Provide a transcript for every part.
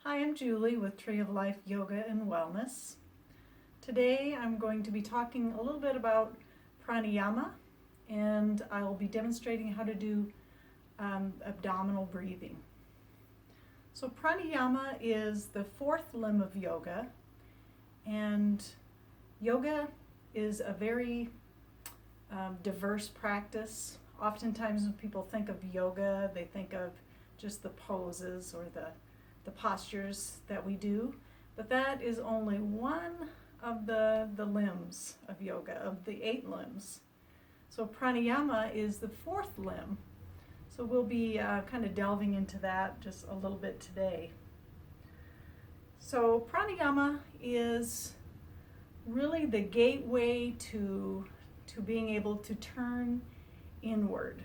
Hi, I'm Julie with Tree of Life Yoga and Wellness. Today I'm going to be talking a little bit about pranayama, and I'll be demonstrating how to do abdominal breathing. So pranayama is the fourth limb of yoga, and yoga is a very diverse practice. Oftentimes when people think of yoga, they think of just the poses or the postures that we do, but that is only one of the limbs of yoga, of the 8 limbs. So pranayama is the fourth limb. So we'll be kind of delving into that just a little bit today. So pranayama is really the gateway to being able to turn inward.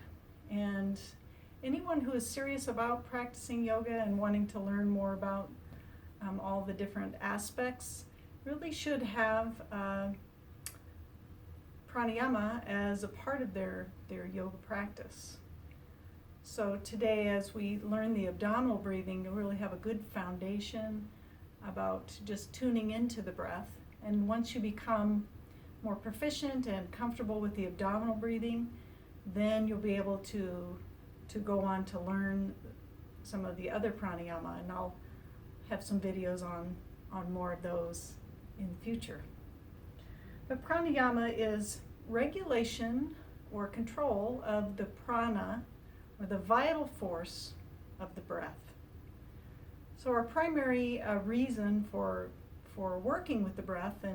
And anyone who is serious about practicing yoga and wanting to learn more about all the different aspects really should have pranayama as a part of their yoga practice. So today, as we learn the abdominal breathing, you'll really have a good foundation about just tuning into the breath. And once you become more proficient and comfortable with the abdominal breathing, then you'll be able to go on to learn some of the other pranayama, and I'll have some videos on more of those in the future. But pranayama is regulation or control of the prana, or the vital force of the breath. So our primary reason for working with the breath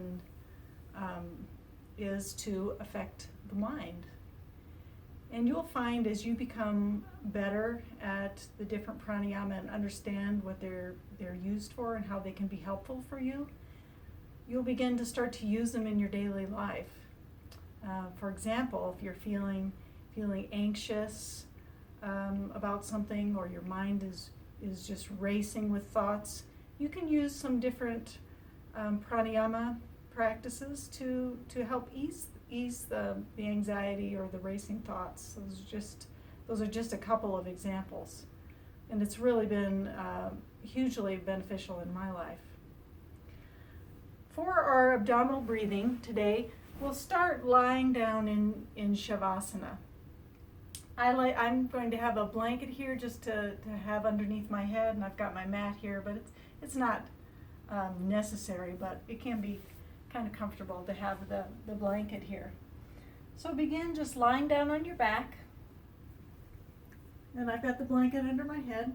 is to affect the mind. And you'll find as you become better at the different pranayama and understand what they're used for and how they can be helpful for you, you'll begin to start to use them in your daily life. For example, if you're feeling anxious about something, or your mind is just racing with thoughts, you can use some different pranayama practices to help ease the anxiety or the racing thoughts. Those are just a couple of examples, and it's really been hugely beneficial in my life. For our abdominal breathing today, we'll start lying down in Shavasana. I'm going to have a blanket here just to have underneath my head, and I've got my mat here, but it's not necessary, but it can be kind of comfortable to have the blanket here. So begin just lying down on your back, and I've got the blanket under my head.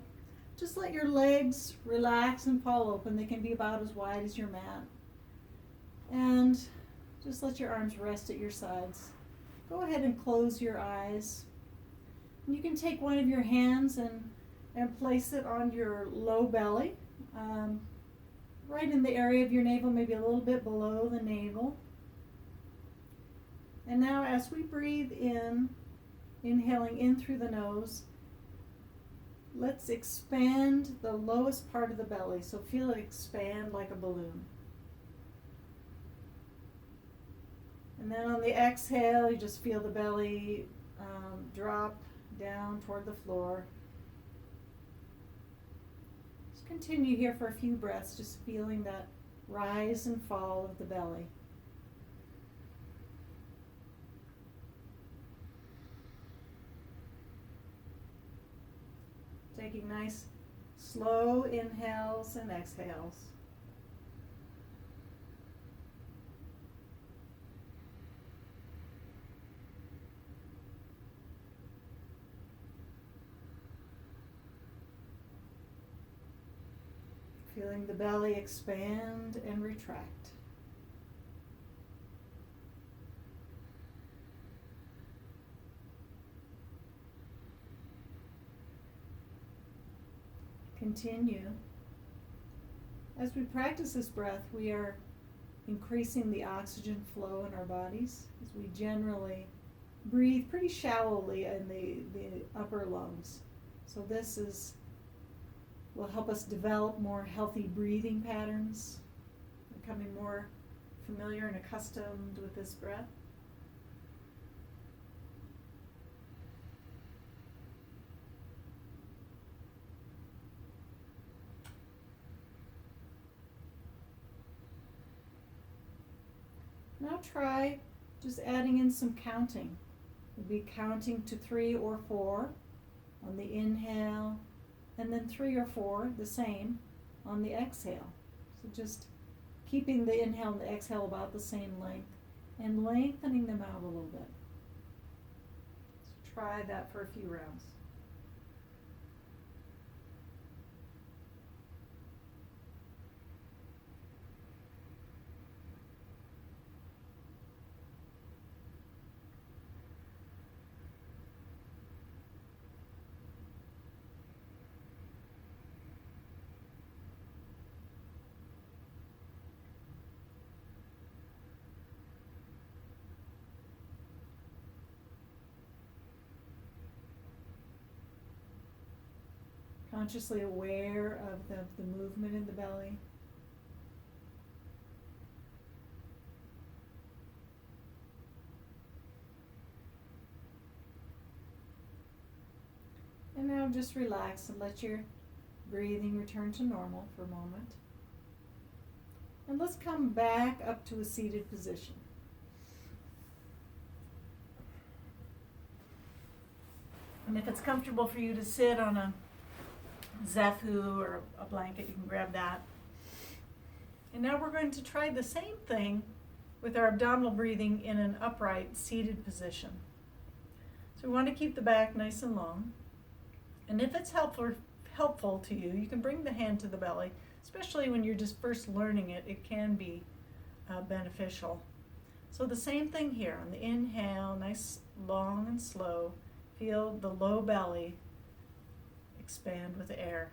Just let your legs relax and fall open. They can be about as wide as your mat. And just let your arms rest at your sides. Go ahead and close your eyes. And you can take one of your hands and place it on your low belly, right in the area of your navel, maybe a little bit below the navel. And now as we breathe in, inhaling in through the nose, let's expand the lowest part of the belly. So feel it expand like a balloon. And then on the exhale, you just feel the belly drop down toward the floor. Just continue here for a few breaths, just feeling that rise and fall of the belly. Taking nice, slow inhales and exhales. Feeling the belly expand and retract. Continue. As we practice this breath, we are increasing the oxygen flow in our bodies, as we generally breathe pretty shallowly in the upper lungs. So this will help us develop more healthy breathing patterns, becoming more familiar and accustomed with this breath. Now try just adding in some counting. You'll be counting to 3 or 4 on the inhale, and then 3 or 4, the same, on the exhale. So just keeping the inhale and the exhale about the same length and lengthening them out a little bit. So try that for a few rounds. Consciously aware of the movement in the belly. And now just relax and let your breathing return to normal for a moment. And let's come back up to a seated position. And if it's comfortable for you to sit on a zafu or a blanket, you can grab that. And now we're going to try the same thing with our abdominal breathing in an upright seated position. So we want to keep the back nice and long. And if it's helpful to you, you can bring the hand to the belly, especially when you're just first learning it. It can be beneficial. So the same thing here. On the inhale, nice, long and slow. Feel the low belly expand with air.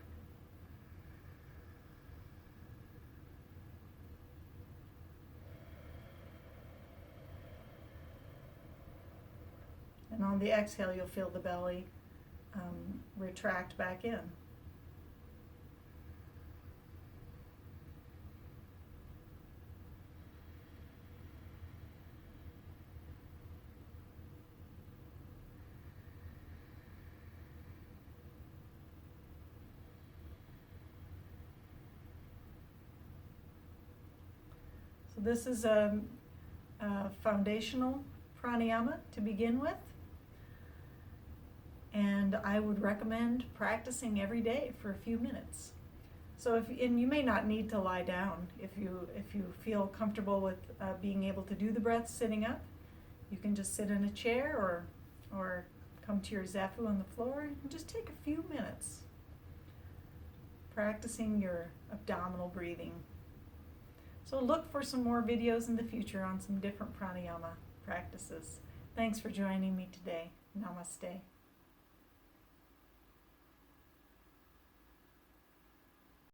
And on the exhale, you'll feel the belly retract back in. So this is a foundational pranayama to begin with. And I would recommend practicing every day for a few minutes. So and you may not need to lie down. If you feel comfortable with being able to do the breath sitting up, you can just sit in a chair or come to your zafu on the floor and just take a few minutes practicing your abdominal breathing. So look for some more videos in the future on some different pranayama practices. Thanks for joining me today. Namaste.